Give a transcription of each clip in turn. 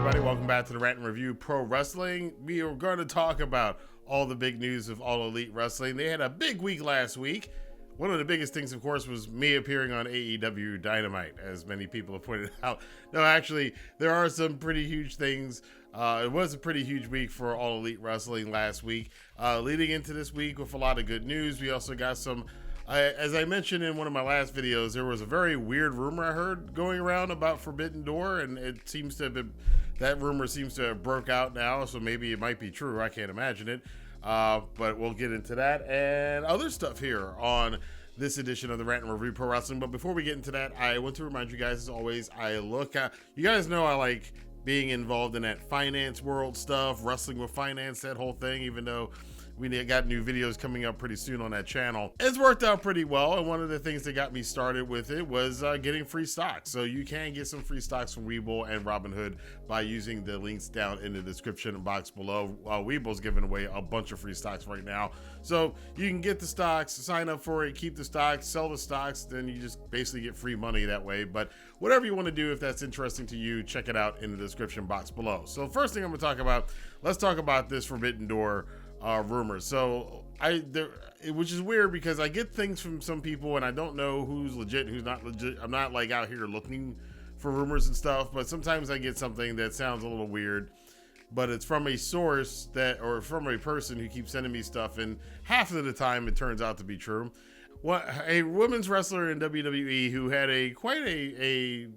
everybody? Welcome back to the Rantin Review Pro Wrestling. We are going to talk about all the big news of All Elite Wrestling. They had a big week last week. One of the biggest things, of course, was me appearing on AEW Dynamite, as many people have pointed out. No, actually, there are some pretty huge things. It was a pretty huge week for All Elite Wrestling last week. Leading into this week with a lot of good news, we also got some... as I mentioned in one of my last videos, there was a very weird rumor I heard going around about Forbidden Door, and it seems to have been, that rumor seems to have broke out now, so maybe it might be true. I can't imagine it. But we'll get into that and other stuff here on this edition of the Rantin Review Pro Wrestling. But before we get into that, I want to remind you guys, as always, you guys know I like being involved in that finance world stuff, wrestling with finance, that whole thing, even though we got new videos coming up pretty soon on that channel. It's worked out pretty well, and one of the things that got me started with it was getting free stocks. So you can get some free stocks from Webull and Robinhood by using the links down in the description box below. Webull's giving away a bunch of free stocks right now. So you can get the stocks, sign up for it, keep the stocks, sell the stocks, then you just basically get free money that way. But whatever you want to do, if that's interesting to you, check it out in the description box below. So first thing I'm going to talk about, let's talk about this Forbidden Door rumors. So which is weird because I get things from some people and I don't know who's legit, who's not legit. I'm not like out here looking for rumors and stuff, but sometimes I get something that sounds a little weird, but it's from a source or from a person who keeps sending me stuff, and half of the time it turns out to be true. A women's wrestler in WWE who had quite a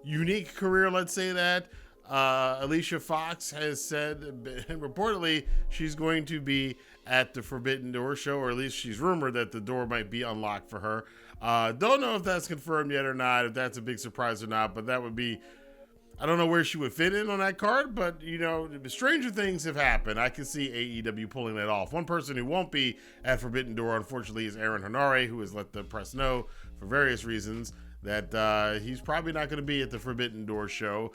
unique career, let's say that, Alicia Fox has said, reportedly, she's going to be at the Forbidden Door show, or at least she's rumored that the door might be unlocked for her. Don't know if that's confirmed yet or not, if that's a big surprise or not, but that would be, I don't know where she would fit in on that card, but, you know, stranger things have happened. I can see AEW pulling that off. One person who won't be at Forbidden Door, unfortunately, is Aaron Henare, who has let the press know for various reasons that he's probably not going to be at the Forbidden Door show,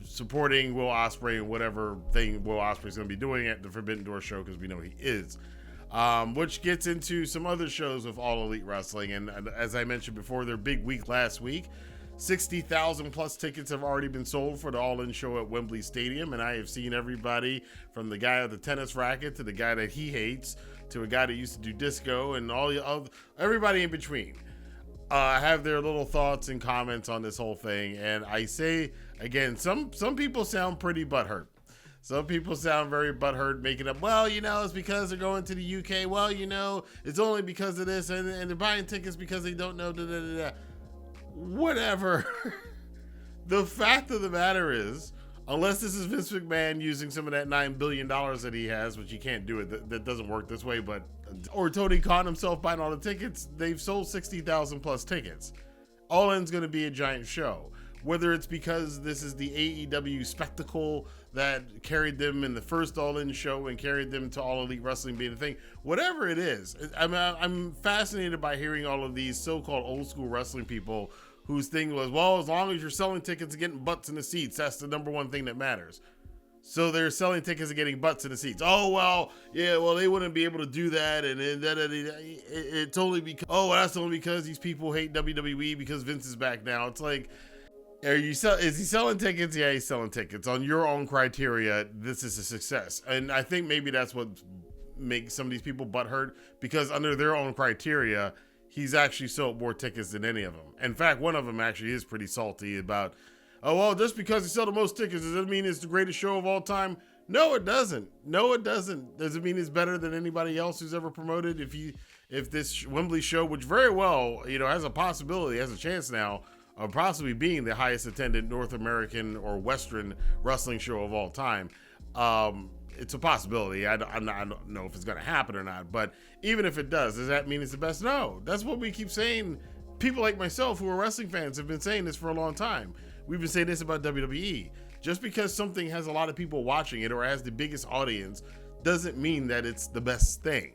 supporting Will Ospreay and whatever thing Will Ospreay's going to be doing at the Forbidden Door show, because we know he is. Which gets into some other shows of All Elite Wrestling, and as I mentioned before, their big week last week. 60,000 plus tickets have already been sold for the All-In show at Wembley Stadium, and I have seen everybody from the guy with the tennis racket to the guy that he hates to a guy that used to do disco and everybody in between. Have their little thoughts and comments on this whole thing, and I say again, some people sound pretty butthurt. Some people sound very butthurt, making up, well, you know, it's because they're going to the UK. Well, you know, it's only because of this, and they're buying tickets because they don't know. Whatever. The fact of the matter is, unless this is Vince McMahon using some of that $9 billion that he has, which he can't do it, that doesn't work this way, or Tony Khan himself buying all the tickets, they've sold 60,000 plus tickets. All In's going to be a giant show. Whether it's because this is the AEW spectacle that carried them in the first All In show and carried them to All Elite Wrestling being a thing, whatever it is, I'm fascinated by hearing all of these so-called old school wrestling people whose thing was, well, as long as you're selling tickets and getting butts in the seats, that's the number one thing that matters. So they're selling tickets and getting butts in the seats. Oh, well, yeah, well, they wouldn't be able to do that. And it's only because, that's only because these people hate WWE because Vince is back now. It's like, is he selling tickets? Yeah, he's selling tickets. On your own criteria, this is a success. And I think maybe that's what makes some of these people butthurt, because under their own criteria, he's actually sold more tickets than any of them. In fact, one of them actually is pretty salty about, oh, well, just because he sold the most tickets, does that mean it's the greatest show of all time? No, it doesn't. Does it mean it's better than anybody else who's ever promoted? If this Wembley show, which very well, you know, has a chance now of possibly being the highest attended North American or Western wrestling show of all time, it's a possibility. I don't know if it's going to happen or not, but even if it does that mean it's the best? No, that's what we keep saying. People like myself who are wrestling fans have been saying this for a long time. We've been saying this about WWE. Just because something has a lot of people watching it or has the biggest audience doesn't mean that it's the best thing.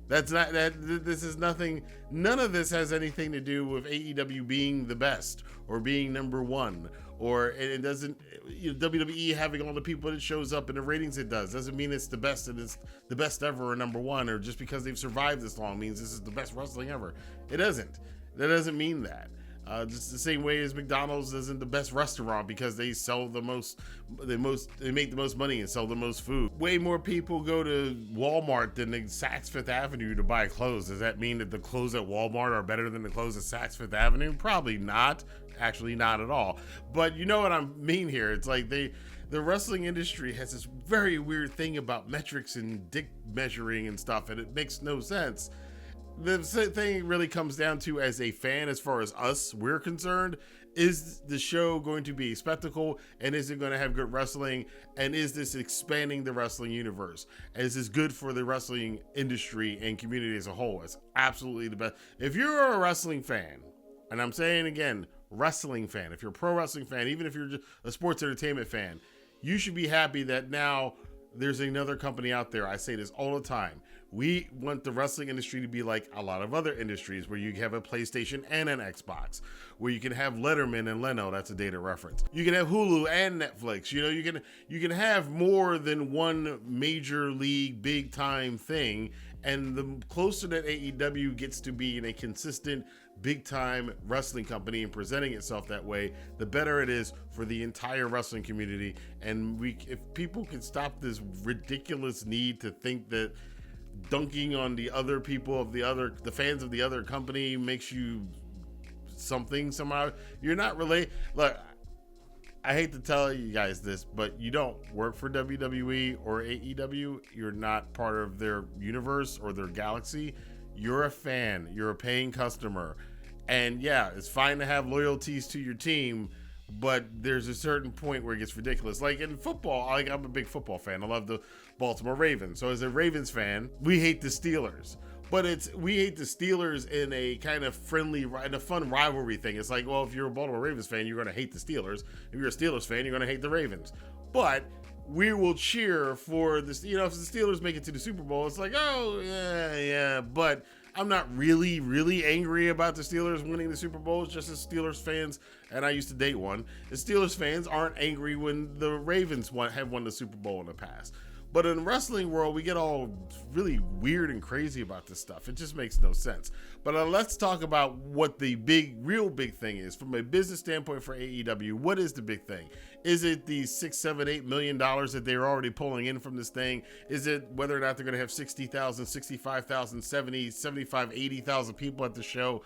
This is nothing. None of this has anything to do with AEW being the best or being number one, or it doesn't. WWE having all the people that shows up and the ratings it doesn't mean it's the best and it's the best ever or number one, or just because they've survived this long means this is the best wrestling ever. It doesn't. That doesn't mean that. Just the same way as McDonald's isn't the best restaurant because they sell they make the most money and sell the most food. Way more people go to Walmart than the Saks Fifth Avenue to buy clothes. Does that mean that the clothes at Walmart are better than the clothes at Saks Fifth Avenue? Probably not. Actually, not at all. But you know what I mean here. It's like the wrestling industry has this very weird thing about metrics and dick measuring and stuff, and it makes no sense. The thing really comes down to, as a fan, as far as we're concerned, is the show going to be a spectacle, and is it going to have good wrestling, and is this expanding the wrestling universe? And is this good for the wrestling industry and community as a whole? It's absolutely the best. If you're a wrestling fan, and I'm saying again, wrestling fan, if you're a pro wrestling fan, even if you're just a sports entertainment fan, you should be happy that now there's another company out there. I say this all the time. We want the wrestling industry to be like a lot of other industries where you have a PlayStation and an Xbox, where you can have Letterman and Leno. That's a data reference. You can have Hulu and Netflix. You know, you can have more than one major league big time thing. And the closer that AEW gets to being a consistent big time wrestling company and presenting itself that way, the better it is for the entire wrestling community. And if people can stop this ridiculous need to think that dunking on the other people of the fans of the other company makes you something somehow. You're not really, look, I hate to tell you guys this, but you don't work for WWE or AEW. You're not part of their universe or their galaxy. You're a fan. You're a paying customer. And yeah, it's fine to have loyalties to your team, but there's a certain point where it gets ridiculous. Like in football, I'm a big football fan. I love the Baltimore Ravens. So as a Ravens fan, we hate the Steelers. But we hate the Steelers in a kind of friendly, in a fun rivalry thing. It's like, well, if you're a Baltimore Ravens fan, you're going to hate the Steelers. If you're a Steelers fan, you're going to hate the Ravens. But we will cheer for this. You know, if the Steelers make it to the Super Bowl, it's like, oh, yeah. But I'm not really, really angry about the Steelers winning the Super Bowl. It's just as Steelers fans, and I used to date one, the Steelers fans aren't angry when the Ravens have won the Super Bowl in the past. But in the wrestling world, we get all really weird and crazy about this stuff. It just makes no sense. But let's talk about what the real big thing is. From a business standpoint for AEW, what is the big thing? Is it the $6, $7, $8 million that they're already pulling in from this thing? Is it whether or not they're going to have 60,000, 65,000, 70, 75, 80,000 people at the show?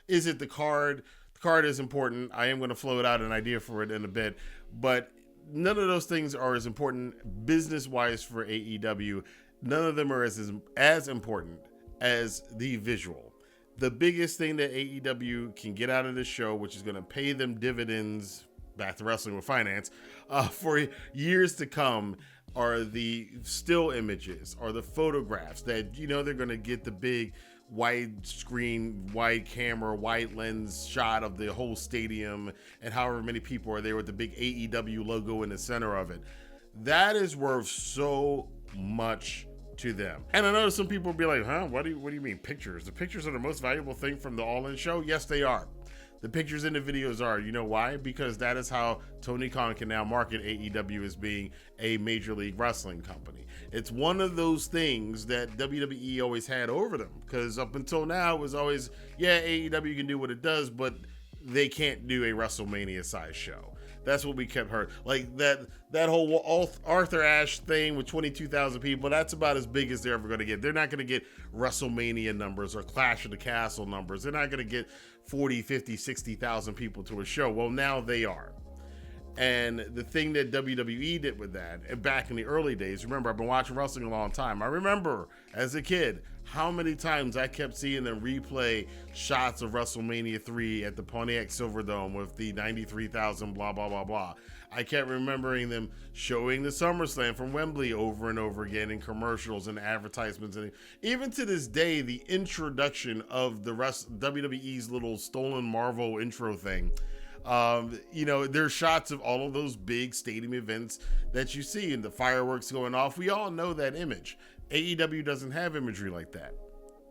Is it the card? The card is important. I am going to float out an idea for it in a bit. But none of those things are as important business-wise for AEW. None of them are as important as the visual. The biggest thing that AEW can get out of this show, which is going to pay them dividends, back to wrestling with finance, for years to come, are the still images, or the photographs that, you know, they're going to get the big wide screen, wide camera, wide lens shot of the whole stadium and however many people are there with the big AEW logo in the center of it. That is worth so much to them. And I know some people will be like, what do you mean pictures? The pictures are the most valuable thing from the All In show? Yes, they are. The pictures and the videos are. You know why? Because that is how Tony Khan can now market AEW as being a Major League Wrestling company. It's one of those things that WWE always had over them. Because up until now, it was always, yeah, AEW can do what it does, but they can't do a WrestleMania-sized show. That's what we kept heard. Like that whole Arthur Ashe thing with 22,000 people, that's about as big as they're ever going to get. They're not going to get WrestleMania numbers or Clash of the Castle numbers. They're not going to get 40, 50, 60,000 people to a show. Well, now they are. And the thing that WWE did with that, and back in the early days, remember, I've been watching wrestling a long time. I remember as a kid how many times I kept seeing them replay shots of WrestleMania 3 at the Pontiac Silverdome with the 93,000 blah, blah, blah, blah. I kept remembering them showing the SummerSlam from Wembley over and over again in commercials and advertisements. And even to this day, the introduction of the WWE's little Stolen Marvel intro thing, you know, there's shots of all of those big stadium events that you see and the fireworks going off. We all know that image. AEW doesn't have imagery like that.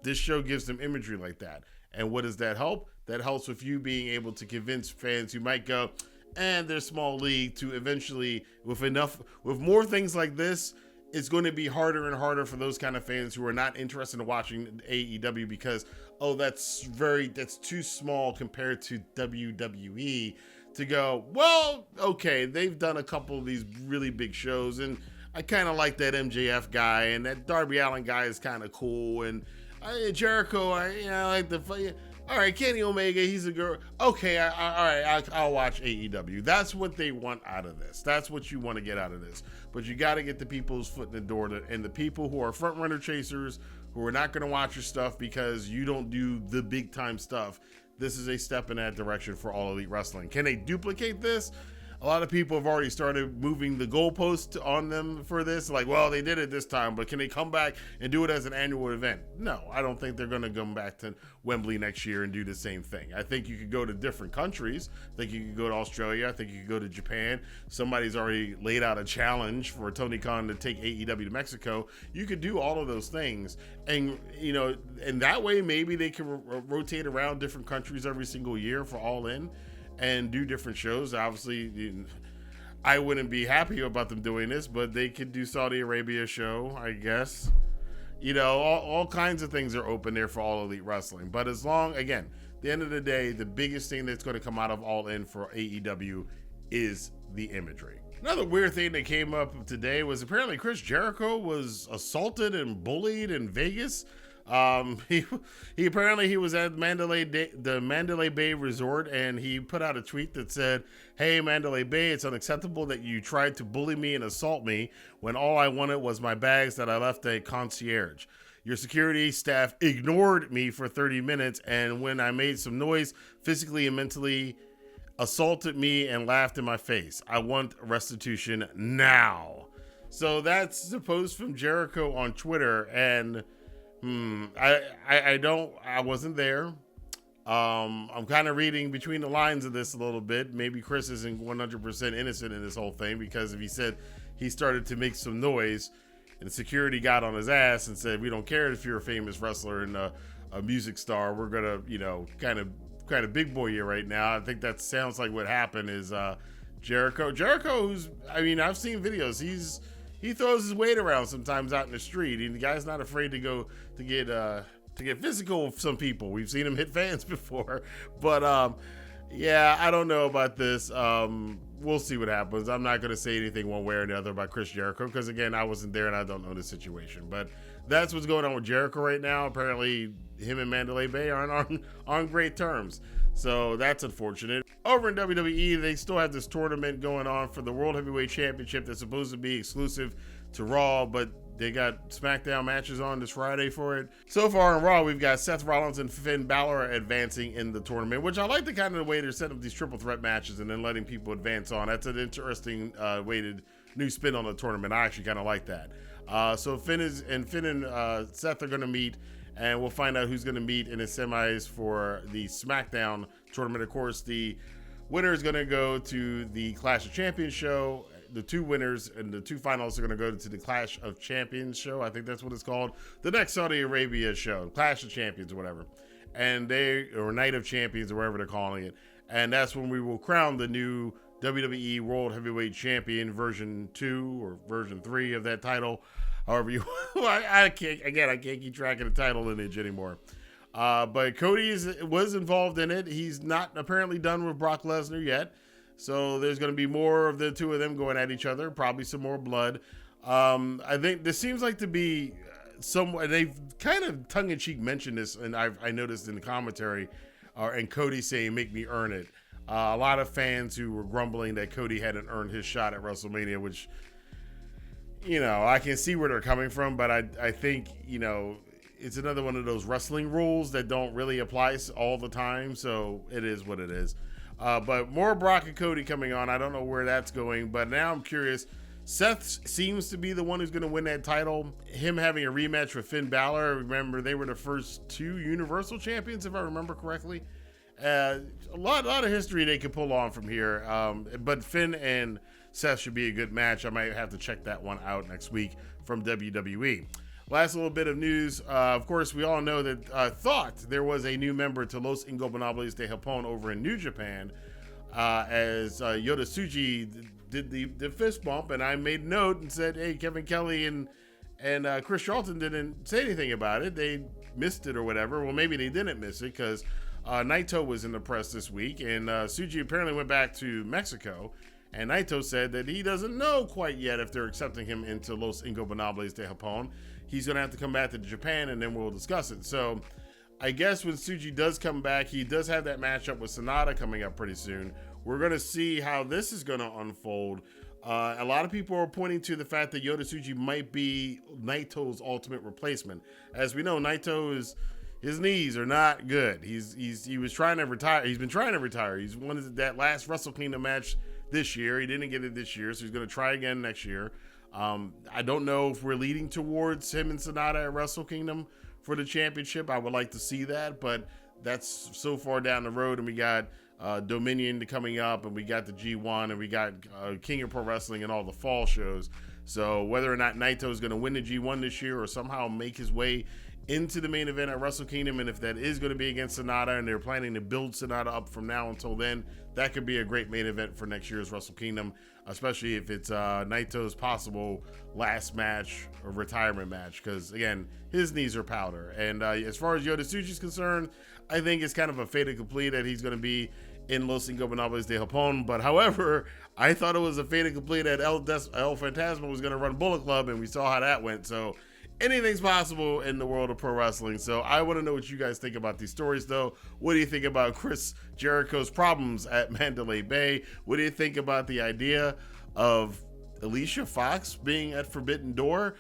This show gives them imagery like that. And what does that help? That helps with you being able to convince fans who might go, and they're small league, to eventually, with more things like this, it's going to be harder and harder for those kind of fans who are not interested in watching AEW because, oh, that's too small compared to WWE, to go, well, okay, they've done a couple of these really big shows, and I kind of like that MJF guy, and that Darby Allin guy is kind of cool, and Jericho, I like the... All right, Kenny Omega, he's a girl. Okay, all right, I'll watch AEW. That's what they want out of this. That's what you want to get out of this. But you got to get the people's foot in the door, and the people who are front runner chasers, who are not going to watch your stuff because you don't do the big time stuff. This is a step in that direction for All Elite Wrestling. Can they duplicate this? A lot of people have already started moving the goalpost on them for this. Like, well, they did it this time, but can they come back and do it as an annual event? No, I don't think they're going to come back to Wembley next year and do the same thing. I think you could go to different countries. I think you could go to Australia. I think you could go to Japan. Somebody's already laid out a challenge for Tony Khan to take AEW to Mexico. You could do all of those things. And, and that way maybe they can rotate around different countries every single year for All In and do different shows. Obviously, I wouldn't be happy about them doing this, but they could do Saudi Arabia show, I guess. All kinds of things are open there for All Elite Wrestling. But as long, again, at the end of the day, the biggest thing that's going to come out of All In for AEW is the imagery. Another weird thing that came up today was apparently Chris Jericho was assaulted and bullied in Vegas. He was at the Mandalay Bay Resort, and he put out a tweet that said, "Hey, Mandalay Bay, it's unacceptable that you tried to bully me and assault me when all I wanted was my bags that I left at concierge. Your security staff ignored me for 30 minutes, and when I made some noise, physically and mentally assaulted me and laughed in my face. I want restitution now." So that's the post from Jericho on Twitter, and I wasn't there. I'm kind of reading between the lines of this a little bit. Maybe Chris isn't 100% innocent in this whole thing, because if he said he started to make some noise and security got on his ass and said, "We don't care if you're a famous wrestler and a music star. We're gonna, kind of big boy you right now." I think that sounds like what happened is Jericho, who's, I've seen videos. He throws his weight around sometimes out in the street, and the guy's not afraid to go to get physical with some people. We've seen him hit fans before, but I don't know about this. We'll see what happens. I'm not going to say anything one way or another about Chris Jericho, because again, I wasn't there and I don't know the situation. But that's what's going on with Jericho right now. Apparently, him and Mandalay Bay aren't on great terms. So that's unfortunate. Over in WWE, they still have this tournament going on for the World Heavyweight Championship that's supposed to be exclusive to Raw, but they got SmackDown matches on this Friday for it. So far in Raw, we've got Seth Rollins and Finn Balor advancing in the tournament, which I like the kind of way they're setting up these triple threat matches and then letting people advance on. That's an interesting new spin on the tournament. I actually kind of like that. So Finn and Seth are going to meet, and we'll find out who's going to meet in the semis for the SmackDown tournament. Of course, the winner is going to go to the Clash of Champions show. The two winners and the two finalists are going to go to the Clash of Champions show. I think that's what it's called. The next Saudi Arabia show, Clash of Champions or whatever. Or Night of Champions or whatever they're calling it. And that's when we will crown the new WWE World Heavyweight Champion version 2 or version 3 of that title. However you, I can't keep track of the title lineage anymore. But Cody was involved in it. He's not apparently done with Brock Lesnar yet. So there's going to be more of the two of them going at each other, probably some more blood. I think this seems like to be they've kind of tongue-in-cheek mentioned this, and I noticed in the commentary, and Cody saying, "Make me earn it." A lot of fans who were grumbling that Cody hadn't earned his shot at WrestleMania, which, I can see where they're coming from, but I think, it's another one of those wrestling rules that don't really apply all the time, so it is what it is. But more Brock and Cody coming on. I don't know where that's going, but now I'm curious. Seth seems to be the one who's going to win that title. Him having a rematch with Finn Balor. Remember, they were the first two Universal Champions, if I remember correctly. A lot of history they could pull on from here. But Finn and Seth should be a good match. I might have to check that one out next week from WWE. Last little bit of news. Of course, we all know that thought there was a new member to Los Ingobernables de Japón over in New Japan, as Yota Tsuji did the fist bump, and I made note and said, hey, Kevin Kelly and Chris Charlton didn't say anything about it. They missed it or whatever. Well, maybe they didn't miss it because Naito was in the press this week, and Tsuji apparently went back to Mexico, and Naito said that he doesn't know quite yet if they're accepting him into Los Ingobernables de Japón. He's going to have to come back to Japan, and then we'll discuss it. So I guess when Tsuji does come back, he does have that matchup with Sonata coming up pretty soon. We're going to see how this is going to unfold. A lot of people are pointing to the fact that Yota Tsuji might be Naito's ultimate replacement. As we know, his knees are not good. He was trying to retire. He's been trying to retire. He's wanted that last Wrestle Kingdom match this year. He didn't get it this year, so he's going to try again next year. I don't know if we're leading towards him and Sonata at Wrestle Kingdom for the championship. I would like to see that, but that's so far down the road, and we got Dominion coming up, and we got the G1, and we got King of Pro Wrestling and all the fall shows. So whether or not Naito is going to win the G1 this year or somehow make his way into the main event at Wrestle Kingdom, and if that is going to be against Sonata and they're planning to build Sonata up from now until then, that could be a great main event for next year's Wrestle Kingdom, especially if it's Naito's possible last match or retirement match, because again, his knees are powder. And as far as Yota Tsuji is concerned, I think it's kind of a fait accompli that he's going to be in Los Ingobernables de Japón. But however, I thought it was a fait accompli that El Fantasma was going to run Bullet Club, and we saw how that went. So anything's possible in the world of pro wrestling. So I want to know what you guys think about these stories, though. What do you think about Chris Jericho's problems at Mandalay Bay? What do you think about the idea of Alicia Fox being at Forbidden Door?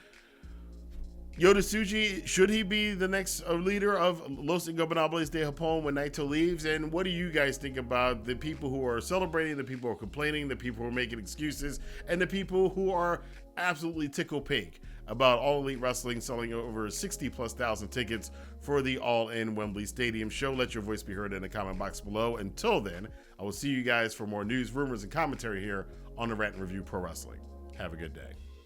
Yota Tsuji, should he be the next leader of Los Ingobernables de Japón when Naito leaves? And what do you guys think about the people who are celebrating, the people who are complaining, the people who are making excuses, and the people who are absolutely tickle pink about All Elite Wrestling selling over 60,000+ tickets for the All In Wembley Stadium show? Let your voice be heard in the comment box below. Until then, I will see you guys for more news, rumors, and commentary here on the Rantin Review Pro Wrestling. Have a good day.